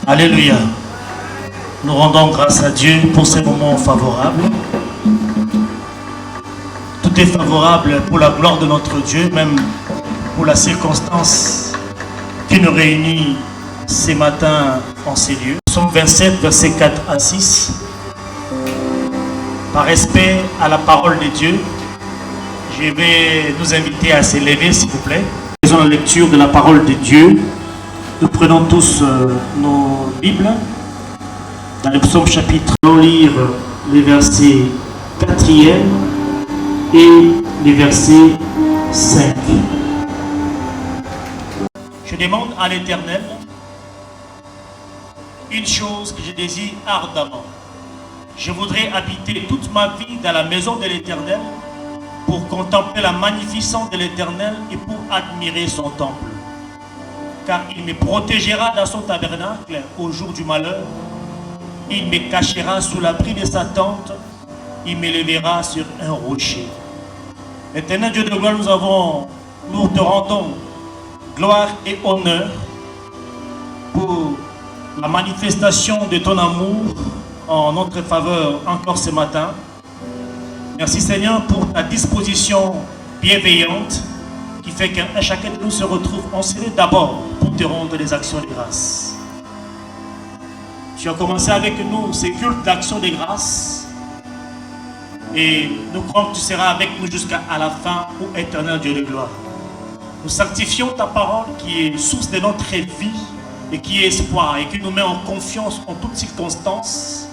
Alléluia. Nous rendons grâce à Dieu pour ces moments favorables. Tout est favorable pour la gloire de notre Dieu, même pour la circonstance qui nous réunit ces matins en ces lieux. Psaume 27, versets 4 à 6. Par respect à la parole de Dieu, je vais nous inviter à s'élever, s'il vous plaît. Faisons la lecture de la parole de Dieu. Nous prenons tous nos Bibles. Dans le psaume chapitre, nous allons lire les versets 4e et les versets 5. Je demande à l'Éternel une chose que je désire ardemment. Je voudrais habiter toute ma vie dans la maison de l'Éternel pour contempler la magnificence de l'Éternel et pour admirer son temple. Car il me protégera dans son tabernacle au jour du malheur. Il me cachera sous l'abri de sa tente. Il m'élèvera sur un rocher. Éternel Dieu de gloire, nous te rendons gloire et honneur pour la manifestation de ton amour en notre faveur encore ce matin. Merci Seigneur pour ta disposition bienveillante qui fait qu'un chacun de nous se retrouve ensemble d'abord pour te rendre des actions de grâce. Tu as commencé avec nous ces cultes d'action de grâce et nous croyons que tu seras avec nous jusqu'à la fin, ô éternel Dieu de gloire. Nous sanctifions ta parole qui est source de notre vie et qui est espoir et qui nous met en confiance en toutes circonstances.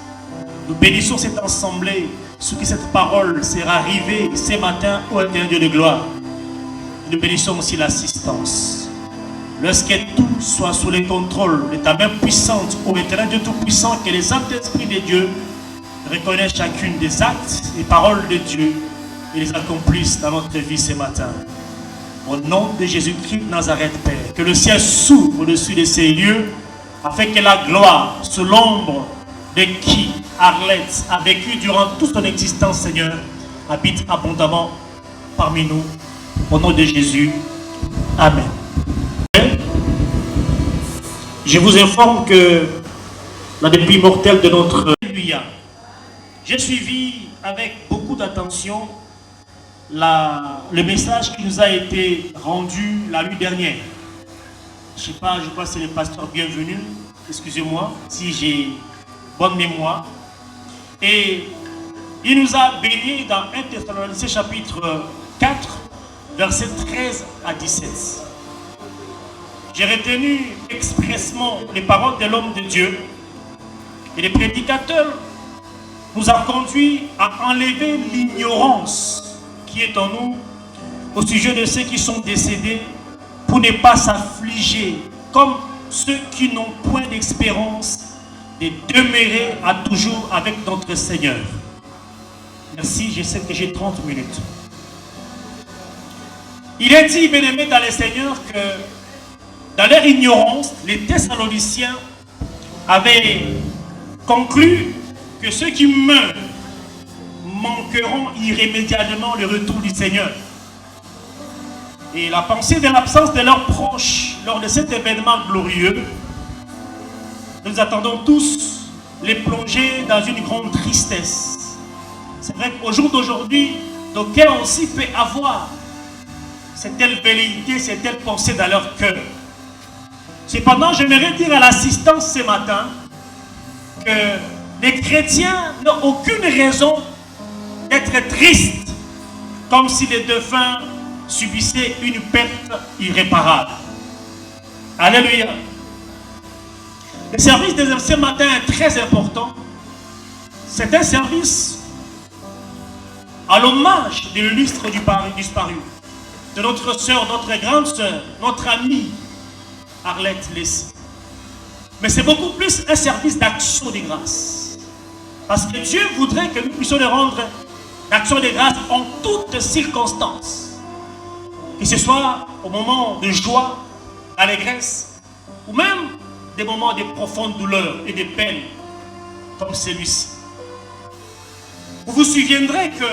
Nous bénissons cette assemblée, ce que cette parole sera arrivée ce matin, ô éternel Dieu de gloire. Nous bénissons aussi l'assistance. Lorsque tout soit sous le contrôle de ta main puissante, ô éternel Dieu tout-puissant, que les âmes d'esprit de Dieu reconnaissent chacune des actes et paroles de Dieu et les accomplissent dans notre vie ce matin. Au nom de Jésus-Christ de Nazareth, Père, que le ciel s'ouvre au-dessus de ces lieux, afin que la gloire, sous l'ombre de qui Arlette a vécu durant toute son existence, Seigneur, habite abondamment parmi nous. Au nom de Jésus, Amen. Je vous informe que la dépouille mortelle de notre Alléluia. J'ai suivi avec beaucoup d'attention le message qui nous a été rendu la nuit dernière. Je crois que c'est le pasteur bienvenu, excusez-moi si j'ai bonne mémoire. Et il nous a béni dans 1 Thessaloniciens chapitre 4 versets 13 à 17. J'ai retenu expressement les paroles de l'homme de Dieu et les prédicateurs nous a conduit à enlever l'ignorance qui est en nous au sujet de ceux qui sont décédés pour ne pas s'affliger comme ceux qui n'ont point d'espérance de demeurer à toujours avec notre Seigneur. Merci, je sais que j'ai 30 minutes. Il est dit, bien-aimés dans le Seigneur, que dans leur ignorance, les Thessaloniciens avaient conclu que ceux qui meurent manqueront irrémédiablement le retour du Seigneur. Et la pensée de l'absence de leurs proches lors de cet événement glorieux, nous attendons tous les plonger dans une grande tristesse. C'est vrai qu'au jour d'aujourd'hui, d'aucuns aussi peut avoir cette telle velléité, cette telle pensée dans leur cœur. Cependant, j'aimerais dire à l'assistance ce matin que les chrétiens n'ont aucune raison d'être tristes comme si les défunts subissaient une perte irréparable. Alléluia. Le service de ce matin est très important. C'est un service à l'hommage de l'illustre disparu, de notre sœur, notre grande sœur, notre amie Arlette Leslie. Mais c'est beaucoup plus un service d'action de grâce. Parce que Dieu voudrait que nous puissions le rendre d'action de grâce en toutes circonstances. Que ce soit au moment de joie, d'allégresse, ou même des moments de profonde douleur et de peine, comme celui-ci. Vous vous souviendrez que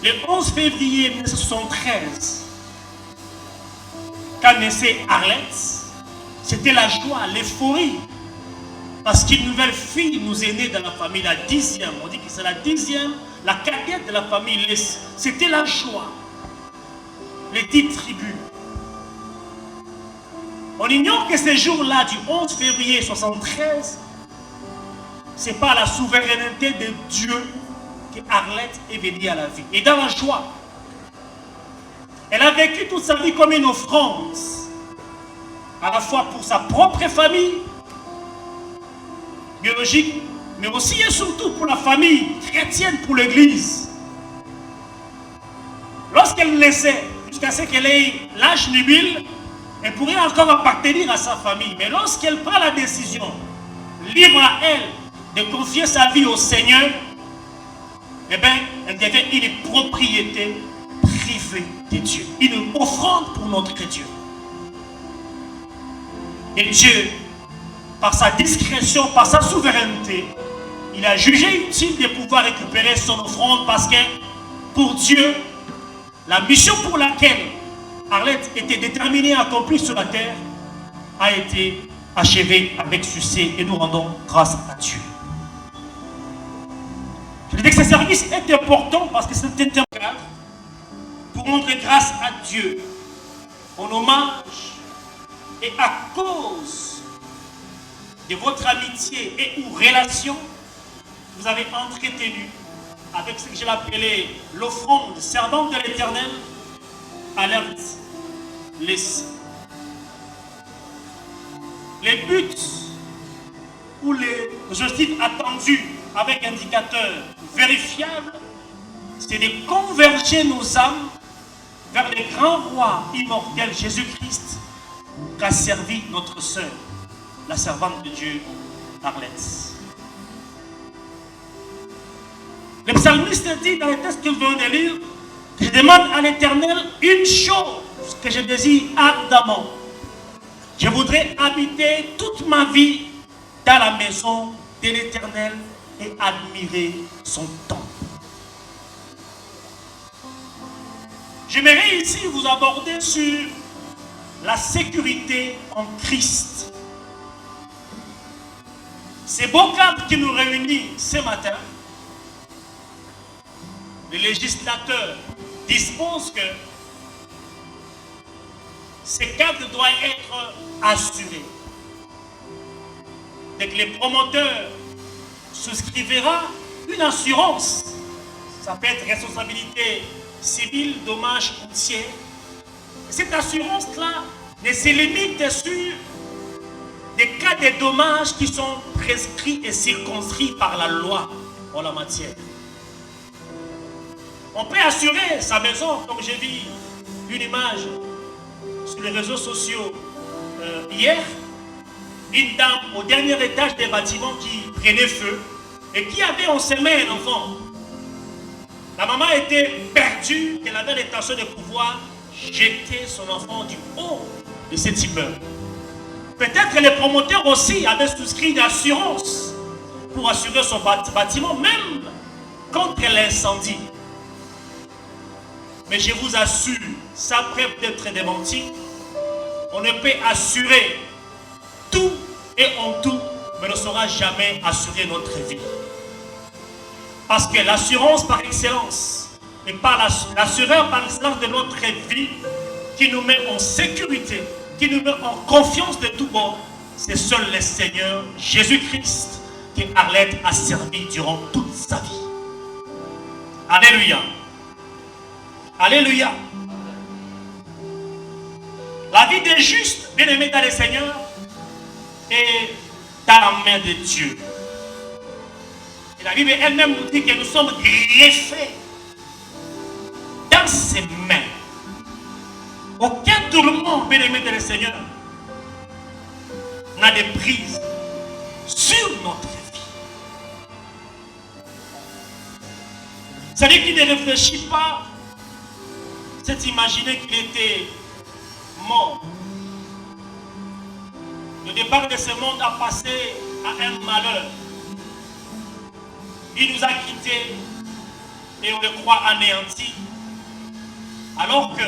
le 11 février 1973, quand naissait Arlette, c'était la joie, l'euphorie. Parce qu'une nouvelle fille nous est née dans la famille, la 10e. On dit que c'est la 10e, la cadette de la famille. C'était la joie. Les 10 tribus. On ignore que ce jour-là, du 11 février 1973, ce n'est pas la souveraineté de Dieu que Arlette est venue à la vie. Et dans la joie, elle a vécu toute sa vie comme une offrande, à la fois pour sa propre famille biologique, mais aussi et surtout pour la famille chrétienne, pour l'Église. Lorsqu'elle naissait, jusqu'à ce qu'elle ait l'âge nubile, elle pourrait encore appartenir à sa famille. Mais lorsqu'elle prend la décision, libre à elle, de confier sa vie au Seigneur, eh bien, elle devient une propriété privée de Dieu. Une offrande pour notre Dieu. Et Dieu, par sa discrétion, par sa souveraineté, il a jugé utile de pouvoir récupérer son offrande parce que pour Dieu, la mission pour laquelle Arlette était déterminée à accomplir sur la terre a été achevée avec succès et nous rendons grâce à Dieu. Je dis que ce service est important parce que c'est un cadre pour rendre grâce à Dieu en hommage et à cause de votre amitié et ou relation, vous avez entretenu avec ce que je l'appelais l'offrande servante de l'Éternel, Arlette Leslie. Les buts ou les objectifs attendus avec indicateur vérifiable, c'est de converger nos âmes vers le grand roi immortel Jésus-Christ qu'a servi notre sœur, la servante de Dieu, Arlette. Le psalmiste dit dans le texte que nous venons de lire, je demande à l'Éternel une chose que je désire ardemment. Je voudrais habiter toute ma vie dans la maison de l'Éternel et admirer son temple. J'aimerais ici vous aborder sur la sécurité en Christ. C'est beau cadre qui nous réunit ce matin. Le législateur dispose que ce cadre doit être assuré. Dès que les promoteurs souscrivera une assurance Ça peut être responsabilité civile, dommage routier. Cette assurance-là ne se limite sur des cas de dommages qui sont prescrits et circonscrits par la loi en la matière. On peut assurer sa maison, comme j'ai vu une image sur les réseaux sociaux hier, une dame au dernier étage des bâtiments qui prenait feu et qui avait ensemé un enfant. La maman était perdue, qu'elle avait l'intention de pouvoir jeter son enfant du haut de cet immeuble. Peut-être que les promoteurs aussi avaient souscrit une assurance pour assurer son bâtiment, même contre l'incendie. Mais je vous assure, ça preuve d'être démenti, on ne peut assurer tout et en tout, mais ne saura jamais assurer notre vie. Parce que l'assurance par excellence, et pas l'assureur par excellence de notre vie, qui nous met en sécurité, qui nous met en confiance de tout bord, c'est seul le Seigneur Jésus-Christ que Arlette a servi durant toute sa vie. Alléluia. Alléluia. La vie des justes, bien-aimés dans le Seigneur, est dans la main de Dieu. Et la Bible elle-même nous dit que nous sommes greffés dans ses mains. Aucun tourment, bien-aimé dans le Seigneur, n'a de prise sur notre vie. C'est-à-dire qu'il ne réfléchit pas, c'est imaginer qu'il était mort. Le départ de ce monde a passé à un malheur. Il nous a quittés et on le croit anéanti. Alors que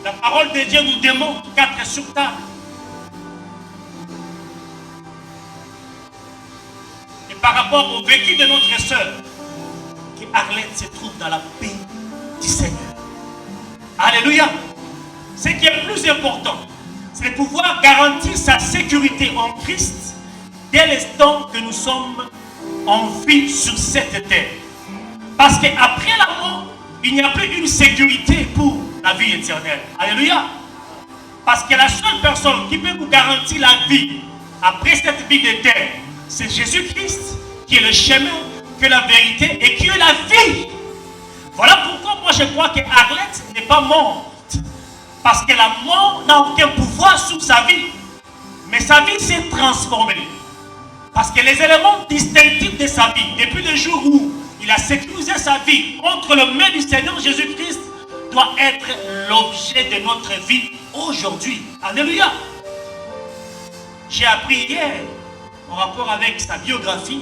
la parole de Dieu nous démontre 4 sur table. Et par rapport au vécu de notre sœur, que Arlette se trouve dans la paix du Seigneur. Alléluia. Ce qui est plus important, c'est de pouvoir garantir sa sécurité en Christ dès l'instant que nous sommes en vie sur cette terre. Parce qu'après la mort, il n'y a plus une sécurité pour la vie éternelle. Alléluia. Parce que la seule personne qui peut vous garantir la vie après cette vie de terre, c'est Jésus-Christ qui est le chemin, qui est la vérité et qui est la vie. Voilà pourquoi moi je crois que Arlette n'est pas morte. Parce que la mort n'a aucun pouvoir sur sa vie. Mais sa vie s'est transformée. Parce que les éléments distinctifs de sa vie, depuis le jour où il a sécurisé sa vie entre les mains du Seigneur Jésus-Christ, doit être l'objet de notre vie aujourd'hui. Alléluia. J'ai appris hier, en rapport avec sa biographie,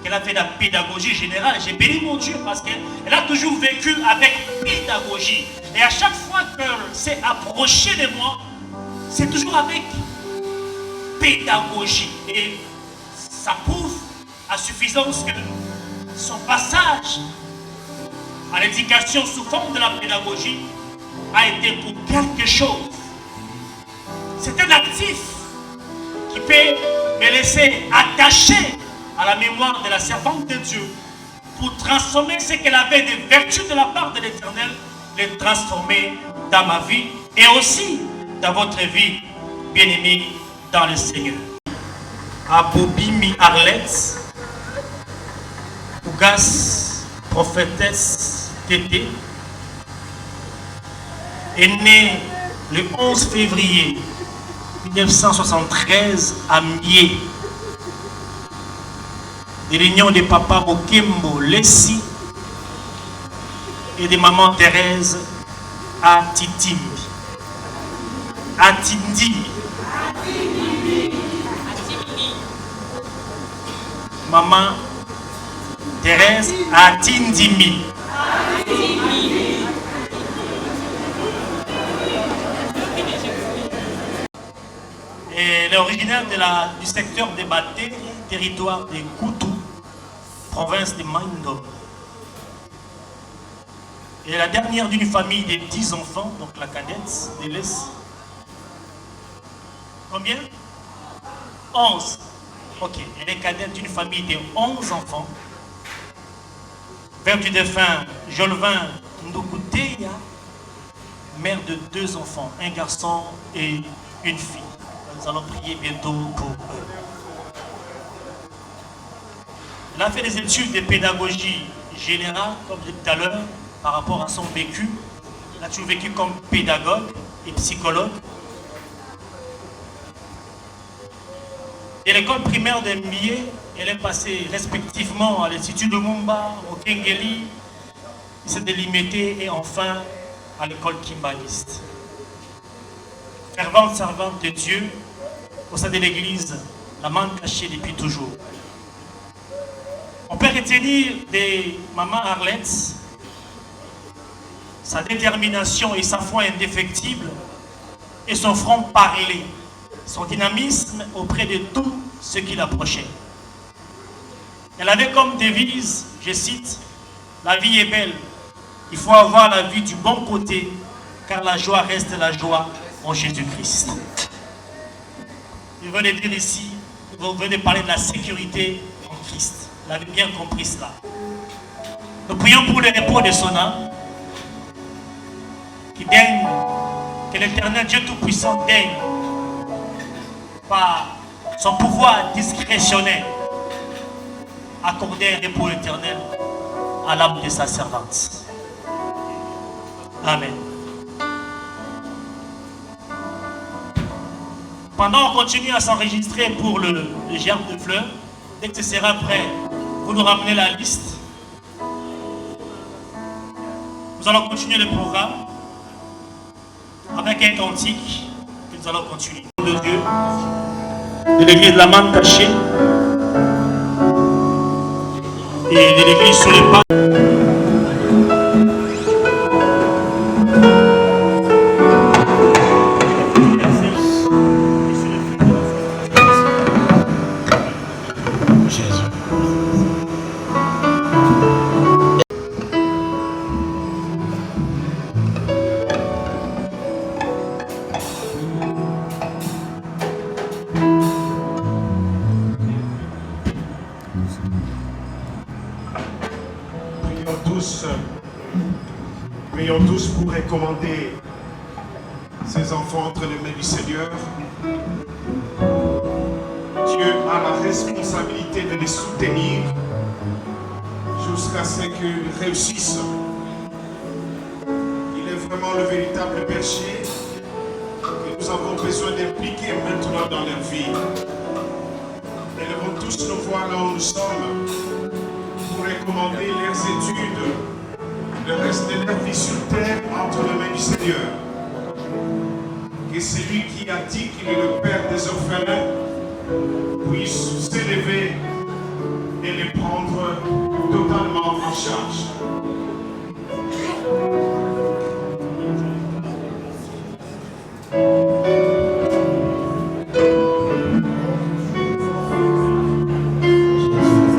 qu'elle a fait de la pédagogie générale. J'ai béni mon Dieu parce qu'elle a toujours vécu avec pédagogie. Et à chaque fois qu'elle s'est approchée de moi, c'est toujours avec pédagogie. Et ça prouve à suffisance que son passage à l'éducation sous forme de la pédagogie a été pour quelque chose. C'est un actif qui peut me laisser attaché à la mémoire de la servante de Dieu pour transformer ce qu'elle avait de vertus de la part de l'Éternel, les transformer dans ma vie et aussi dans votre vie, bien-aimés dans le Seigneur. Abobimi Arlette, Ougas, prophétesse Tété, est née le 11 février 1973 à Mié, de l'union de papa Okembo Lessi et de maman Thérèse Atitimi. Maman Thérèse Atindimi. Elle est originaire du secteur de Baté, territoire de Koutou, province de Maïndo. Elle est la dernière d'une famille de 10 enfants, donc la cadette de l'Est. Combien? 11. Ok, elle est cadette d'une famille de 11 enfants. Père du défunt Jolvin Ndoukuteya, mère de 2 enfants, un garçon et une fille. Nous allons prier bientôt pour eux. Il a fait des études de pédagogie générale, comme je disais tout à l'heure, par rapport à son vécu. Il a toujours vécu comme pédagogue et psychologue. Et l'école primaire de Mbié, elle est passée respectivement à l'Institut de Mumba, au Kengeli, il s'est délimité et enfin à l'école kimbaniste. Fervente servante de Dieu au sein de l'église, la main cachée depuis toujours. On peut retenir de maman Arlette sa détermination et sa foi indéfectible et son front parlé, son dynamisme auprès de tout ce qui l'approchait. Elle avait comme devise, je cite, « La vie est belle, il faut avoir la vie du bon côté, car la joie reste la joie en Jésus-Christ. » Je venais dire ici, vous venez parler de la sécurité en Christ. Vous avez bien compris cela. Nous prions pour le repos de son âme, qui daigne, que l'Éternel Dieu Tout-Puissant daigne, par son pouvoir discrétionnaire, accorder un repos éternel à l'âme de sa servante. Amen. Pendant qu'on continue à s'enregistrer pour le germe de fleurs, dès que ce sera prêt, vous nous ramenez la liste. Nous allons continuer le programme avec un cantique que nous allons continuer. De Dieu, de l'église de la manne cachée et de l'église sur les pas. Prions tous pour recommander ces enfants entre les mains du Seigneur. Dieu a la responsabilité de les soutenir jusqu'à ce qu'ils réussissent. Il est vraiment le véritable berger que nous avons besoin d'impliquer maintenant dans leur vie. Élevons tous nos voix là où nous sommes pour recommander leurs études, le reste de leur vie sur terre entre les mains du Seigneur. Que celui qui a dit qu'il est le Père des orphelins puisse s'élever et les prendre totalement en charge.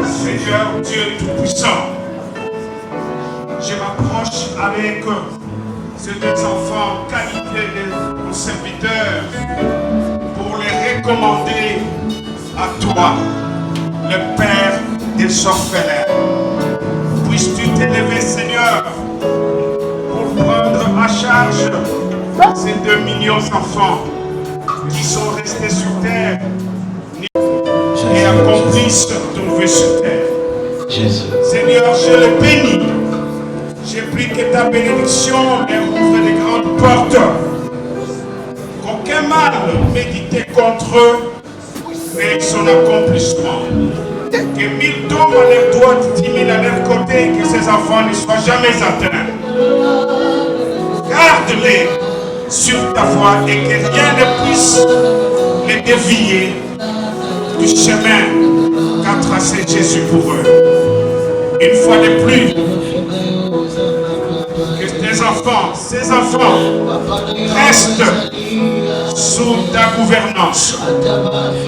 Seigneur Dieu Tout-Puissant, je m'approche avec ces 2 enfants qualifiés de serviteurs pour les recommander à toi, le Père des orphelins. Puisses-tu t'élever, Seigneur, pour prendre à charge ces 2 millions d'enfants qui sont restés sur terre et accomplissent ton vœu sur terre. Seigneur, je les bénis. J'ai pris que ta bénédiction leur ouvre de grandes portes. Qu'aucun mal médité contre eux n'ait son accomplissement. Que 1000 tombent à leur droite, 10 000 à leur côté, que ces enfants ne soient jamais atteints. Garde-les sur ta voie et que rien ne puisse les dévier du chemin qu'a tracé Jésus pour eux. Une fois de plus, que ces enfants restent sous ta gouvernance.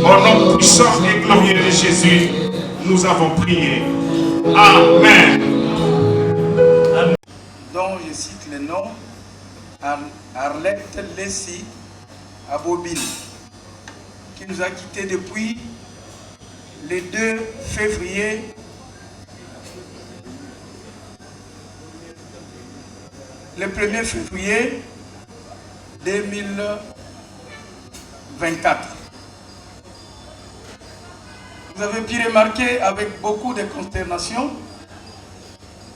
Au nom puissant et glorieux de Jésus, nous avons prié. Amen. Donc je cite le nom Arlette Lessie Abobine, qui nous a quittés depuis le 2 février le 1er février 2024. Vous avez pu remarquer avec beaucoup de consternation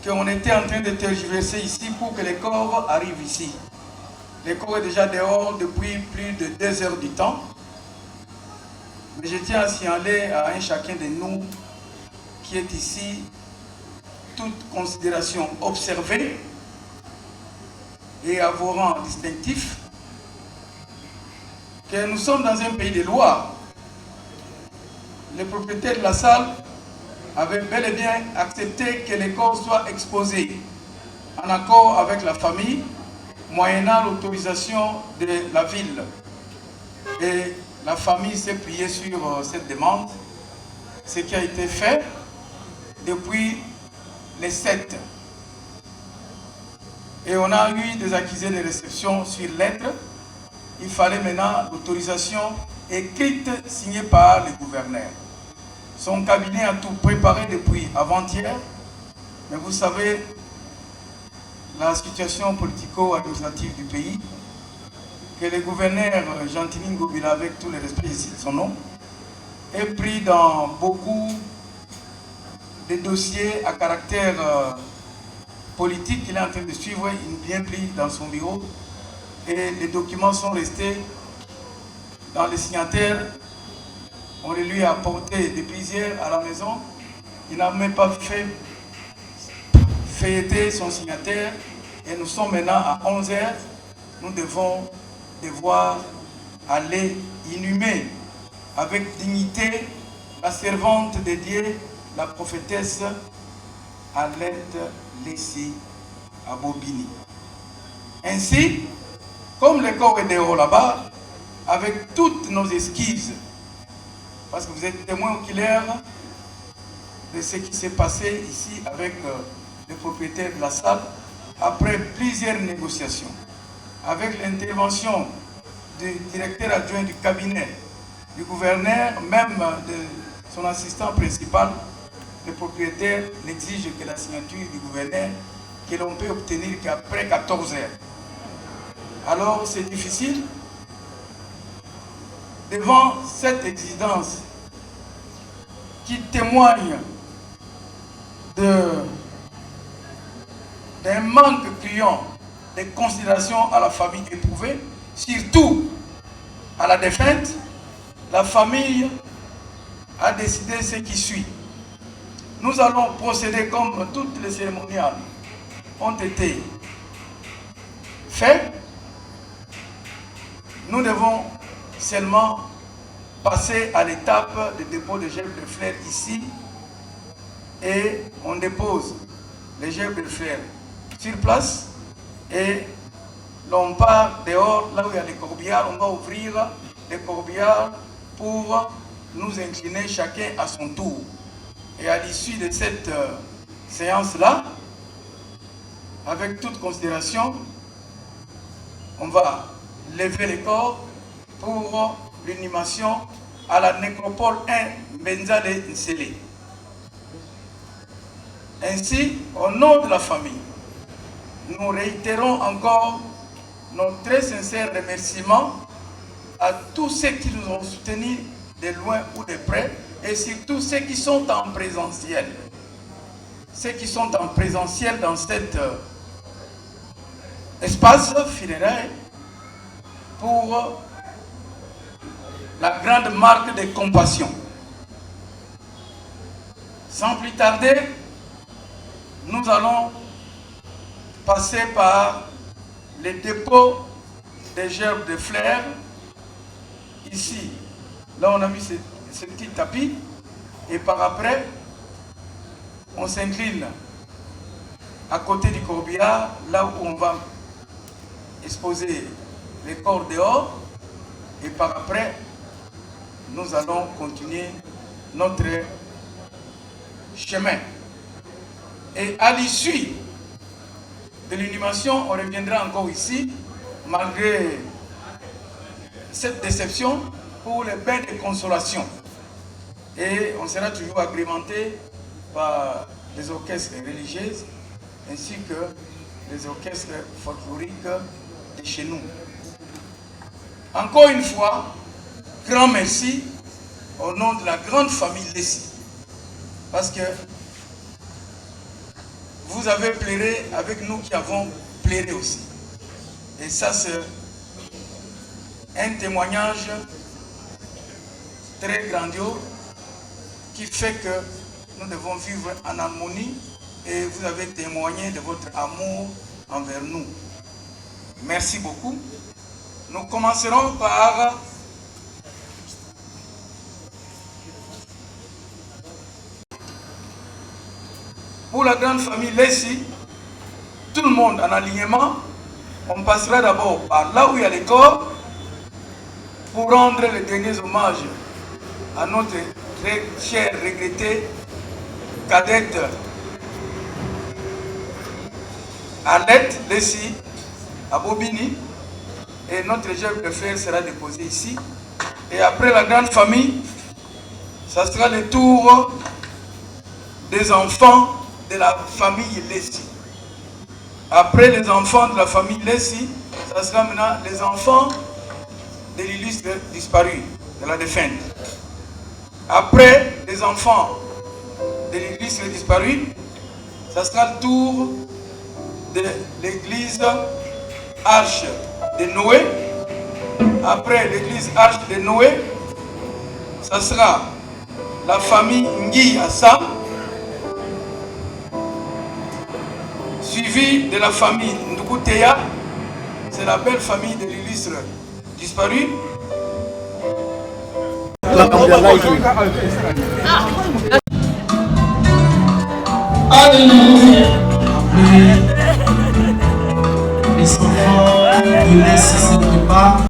qu'on était en train de tergiverser ici pour que les corps arrivent ici. Les corps est déjà dehors depuis plus de 2 heures du temps. Mais je tiens à signaler à un chacun de nous qui est ici, toute considération observée et à vos rangs distinctifs, que nous sommes dans un pays de loi. Les propriétaires de la salle avaient bel et bien accepté que les corps soient exposés en accord avec la famille, moyennant l'autorisation de la ville. Et la famille s'est pliée sur cette demande, ce qui a été fait depuis les 7. Et on a eu des accusés de réception sur lettre. Il fallait maintenant l'autorisation écrite signée par le gouverneur. Son cabinet a tout préparé depuis avant-hier, mais vous savez, la situation politico-administrative du pays, que le gouverneur Gentilin Ngobila, avec tout le respect ici de son nom, est pris dans beaucoup de dossiers à caractère politique qu'il est en train de suivre. Il est bien pris dans son bureau et les documents sont restés dans les signataires. On les lui a apporté depuis hier à la maison. Il n'a même pas fait feuilleter son signataire. Et nous sommes maintenant à 11 h. Nous devons devoir aller inhumer avec dignité la servante de Dieu, la prophétesse Alette Lessi Abobini. Ainsi, comme le corps est dehors là-bas, avec toutes nos excuses, parce que vous êtes témoins oculaires de ce qui s'est passé ici avec les propriétaires de la salle, après plusieurs négociations, avec l'intervention du directeur adjoint du cabinet, du gouverneur, même de son assistant principal, le propriétaire n'exige que la signature du gouverneur, que l'on peut obtenir qu'après 14 heures. Alors c'est difficile. Devant cette exigence qui témoigne d'un manque criant de considération à la famille éprouvée, surtout à la défunte, la famille a décidé ce qui suit. Nous allons procéder comme toutes les cérémoniales ont été faites. Nous devons seulement passer à l'étape de dépôt de gerbes de fleurs ici et on dépose les gerbes de fleurs sur place et l'on part dehors, là où il y a les corbillards, on va ouvrir les corbillards pour nous incliner chacun à son tour. Et à l'issue de cette séance-là, avec toute considération, on va lever les corps pour l'inhumation à la nécropole 1 Benza de Nsele. Ainsi, au nom de la famille, nous réitérons encore nos très sincères remerciements à tous ceux qui nous ont soutenus de loin ou de près, et surtout ceux qui sont en présentiel. Ceux qui sont en présentiel dans cet espace funéraire pour la grande marque de compassion. Sans plus tarder, nous allons passer par le dépôt des gerbes de fleurs. Ici, là on a mis ce petit tapis et par après, on s'incline à côté du corbillard, là où on va exposer les corps dehors et par après, nous allons continuer notre chemin. Et à l'issue de l'inhumation, on reviendra encore ici, malgré cette déception, pour les bains de consolation. Et on sera toujours agrémenté par les orchestres religieuses, ainsi que les orchestres folkloriques de chez nous. Encore une fois, grand merci au nom de la grande famille Lessi. Parce que vous avez pleuré avec nous qui avons pleuré aussi. Et ça, c'est un témoignage très grandiose qui fait que nous devons vivre en harmonie et vous avez témoigné de votre amour envers nous. Merci beaucoup. Nous commencerons par pour la grande famille Lessi, tout le monde en alignement. On passera d'abord par là où il y a les corps pour rendre les derniers hommages à notre très chère, regrettée cadette Arlette Lessi à Bobigny. Et notre chef de frère sera déposé ici. Et après la grande famille, ça sera le tour des enfants de la famille Lessi. Après les enfants de la famille Lessi, ça sera maintenant les enfants de l'illustre disparu, de la défunte. Après les enfants de l'illustre disparu, ça sera le tour de l'église Arche de Noé. Après l'église Arche de Noé, ça sera la famille Ngui Assam, suivi de la famille Ndukuteya, c'est la belle famille de l'illustre disparu. Alléluia. Les enfants de Lessi se préparent.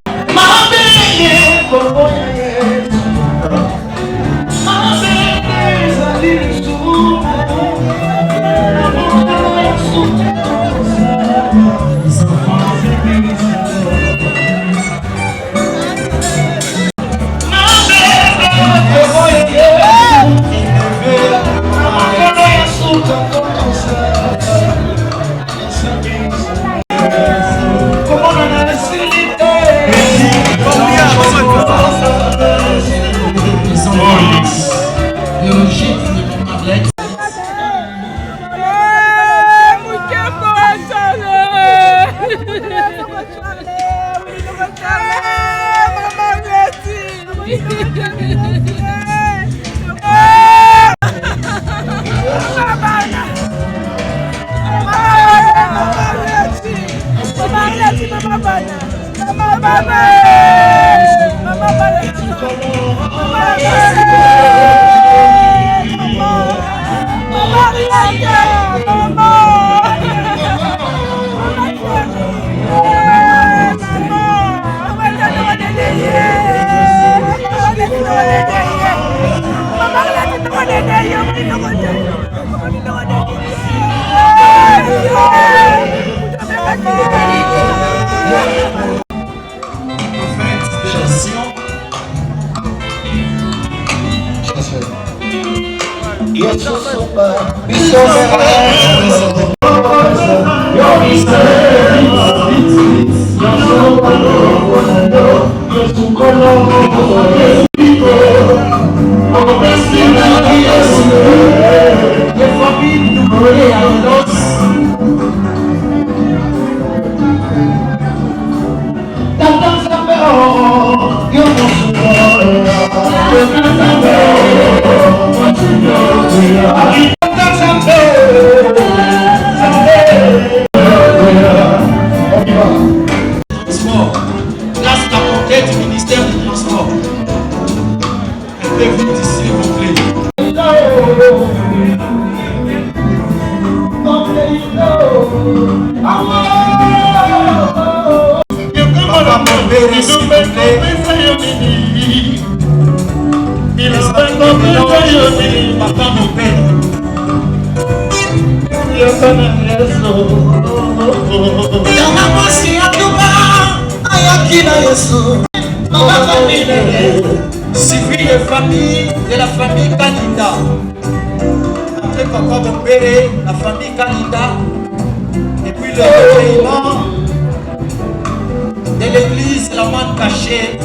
Suivi de famille de la famille Kalinda. Après Papa Bombere, la famille Kalinda. Et depuis le recueillement de l'église La Manne Cachée.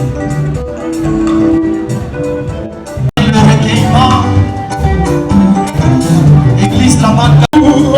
Le recueillement, l'église La Manne Cachée.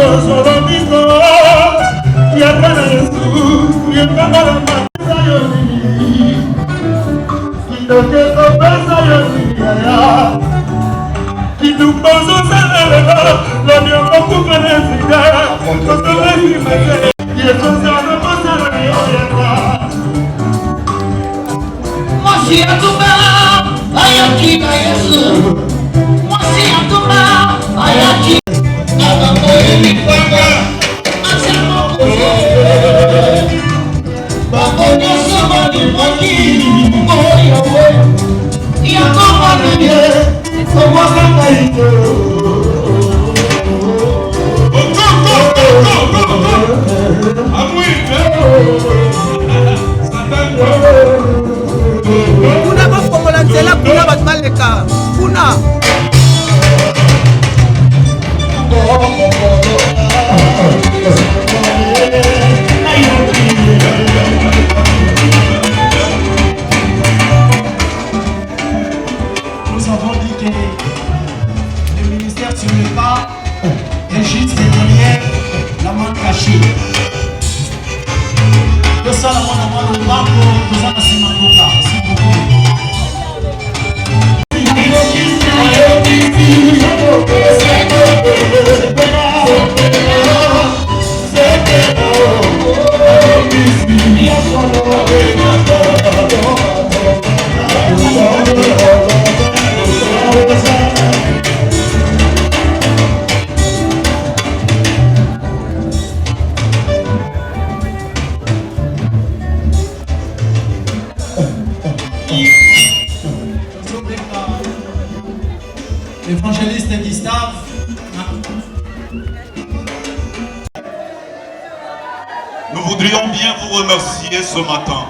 Nous avons dit que le ministère sur le pas est juste derrière La Manne Cachée. Que ça, la manne au banco, que ça, c'est ma coca, c'est beaucoup. Évangéliste Gustave. Nous voudrions bien vous remercier ce matin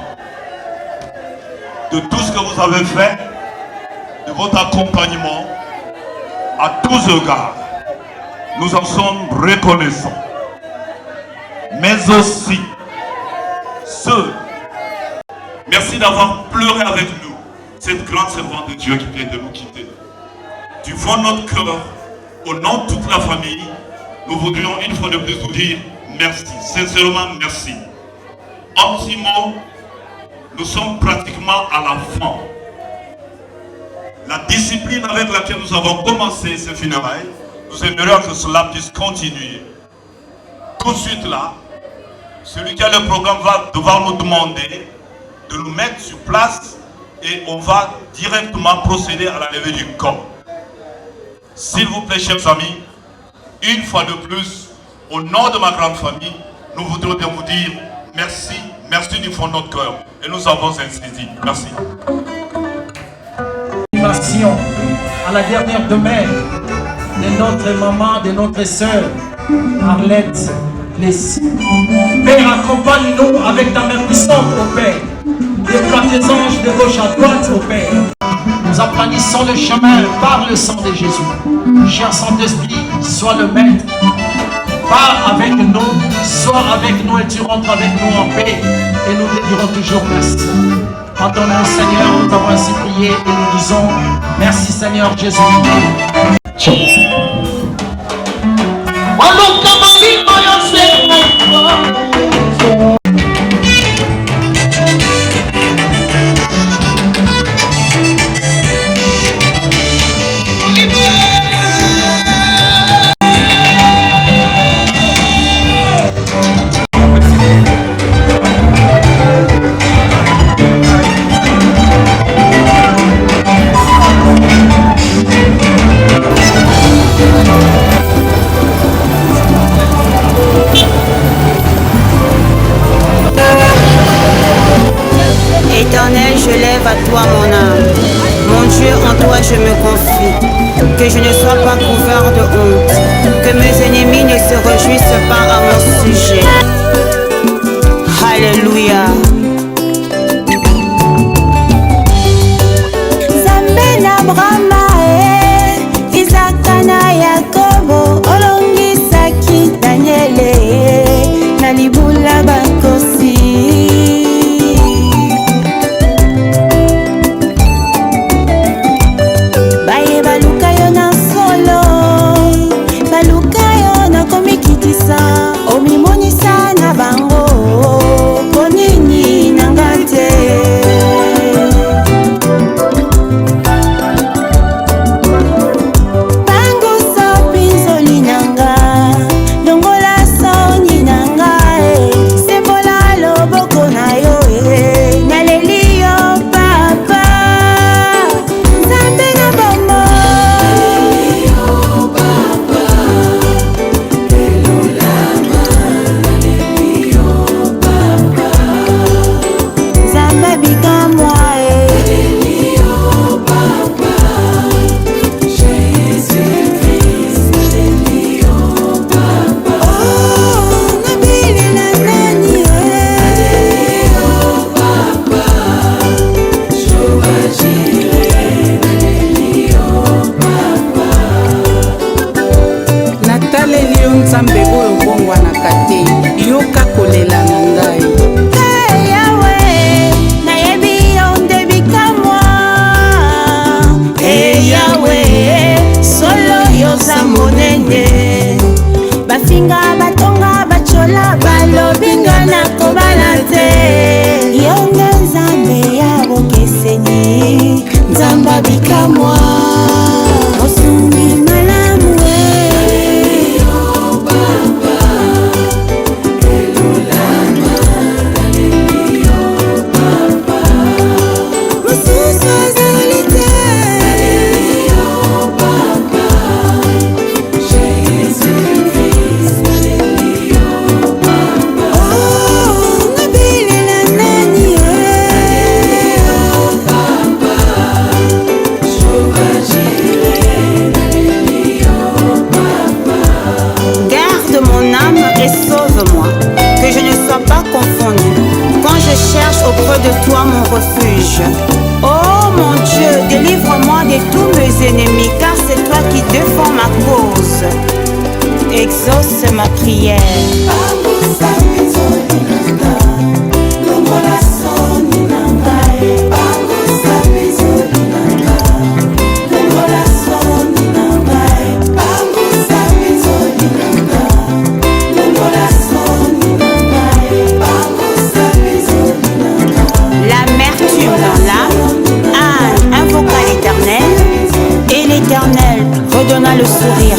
de tout ce que vous avez fait, de votre accompagnement à tous égards. Nous en sommes reconnaissants. Mais aussi, merci d'avoir pleuré avec nous cette grande servante de Dieu qui vient de nous quitter. Du fond de notre cœur, au nom de toute la famille, nous voudrions une fois de plus vous dire merci, sincèrement merci. En petit mot, nous sommes pratiquement à la fin. La discipline avec laquelle nous avons commencé ces funérailles, nous aimerions que cela puisse continuer. Tout de suite là, celui qui a le programme va devoir nous demander de nous mettre sur place et on va directement procéder à la levée du corps. S'il vous plaît, chers amis, une fois de plus, au nom de ma grande famille, nous voudrions vous dire merci, merci du fond de notre cœur. Et nous avons ainsi dit. Merci. À la dernière demeure de notre maman, de notre sœur, Arlette Plessis. Père, accompagne-nous avec ta main puissante, au Père. Déploie tes anges de gauche à droite, au Père. Nous aplanissons le chemin par le sang de Jésus. Cher Saint-Esprit, sois le maître. Pars avec nous, sois avec nous et tu rentres avec nous en paix. Et nous te dirons toujours merci. En ton nom, Seigneur, nous t'avons ainsi prié et nous disons merci, Seigneur Jésus. Éternel, je lève à toi mon âme. Mon Dieu, en toi je me confie. Que je ne sois pas couvert de honte. Que mes ennemis ne se réjouissent pas à mon sujet. Alléluia. Zambena Brahma Isaka na Yakobo Olongisaki Daniele na Oh mon Dieu, délivre-moi de tous mes ennemis, car c'est toi qui défends ma cause. Exauce ma prière. L'amertume dans l'âme, Anne invoqua l'Éternel, et l'Éternel redonna le sourire.